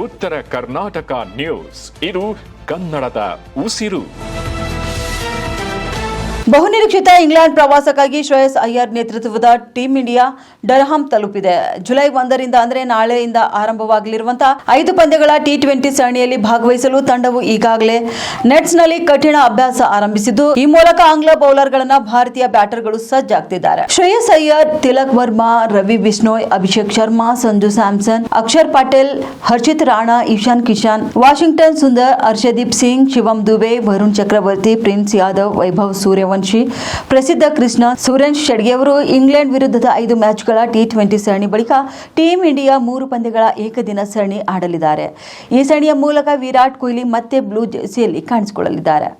ಉತ್ತರ ಕರ್ನಾಟಕ ನ್ಯೂಸ್, ಇದು ಕನ್ನಡದ ಉಸಿರು. ಬಹುನಿರೀಕ್ಷಿತ ಇಂಗ್ಲೆಂಡ್ ಪ್ರವಾಸಕ್ಕಾಗಿ ಶ್ರೇಯಸ್ ಅಯ್ಯರ್ ನೇತೃತ್ವದ ಟೀಂ ಇಂಡಿಯಾ ಡರ್ಹಮ್ ತಲುಪಿದೆ. ಜುಲೈ 1ರಿಂದ ಅಂದರೆ ನಾಳೆಯಿಂದ ಆರಂಭವಾಗಲಿರುವಂತಹ 5 ಪಂದ್ಯಗಳ T20 ಸರಣಿಯಲ್ಲಿ ಭಾಗವಹಿಸಲು ತಂಡವು ಈಗಾಗಲೇ ನೆಟ್ಸ್ನಲ್ಲಿ ಕಠಿಣ ಅಭ್ಯಾಸ ಆರಂಭಿಸಿದ್ದು, ಈ ಮೂಲಕ ಆಂಗ್ಲ ಬೌಲರ್ಗಳನ್ನ ಭಾರತೀಯ ಬ್ಯಾಟರ್ಗಳು ಸಜ್ಜಾಗ್ತಿದ್ದಾರೆ. ಶ್ರೇಯಸ್ ಅಯ್ಯರ್, ತಿಲಕ್ ವರ್ಮಾ, ರವಿ ಬಿಷ್ಣೋಯ್, ಅಭಿಷೇಕ್ ಶರ್ಮಾ, ಸಂಜು ಸ್ಯಾಮ್ಸನ್, ಅಕ್ಷರ್ ಪಟೇಲ್, ಹರ್ಷಿತ್ ರಾಣಾ, ಇಶಾನ್ ಕಿಶನ್, ವಾಷಿಂಗ್ಟನ್ ಸುಂದರ್, ಹರ್ಷದೀಪ್ ಸಿಂಗ್, ಶಿವಮ್ ದುಬೆ, ವರುಣ್ ಚಕ್ರವರ್ತಿ, ಪ್ರಿನ್ಸ್ ಯಾದವ್, ವೈಭವ್ ಸೂರ್ಯವಂಶಿ, ಪ್ರಸಿದ್ಧ ಕೃಷ್ಣ, ಸುರೇಶ್ ಶೆಡ್ಗೆ ಅವರು ಇಂಗ್ಲೆಂಡ್ ವಿರುದ್ಧದ 5 ಮ್ಯಾಚ್ಗಳ T20 ಸರಣಿ ಬಳಿಕ ಟೀಂ ಇಂಡಿಯಾ 3 ಪಂದ್ಯಗಳ ಏಕದಿನ ಸರಣಿ ಆಡಲಿದ್ದಾರೆ. ಈ ಸರಣಿಯ ಮೂಲಕ ವಿರಾಟ್ ಕೊಹ್ಲಿ ಮತ್ತೆ ಬ್ಲೂ ಜೆರ್ಸಿಯಲ್ಲಿ ಕಾಣಿಸಿಕೊಳ್ಳಲಿದ್ದಾರೆ.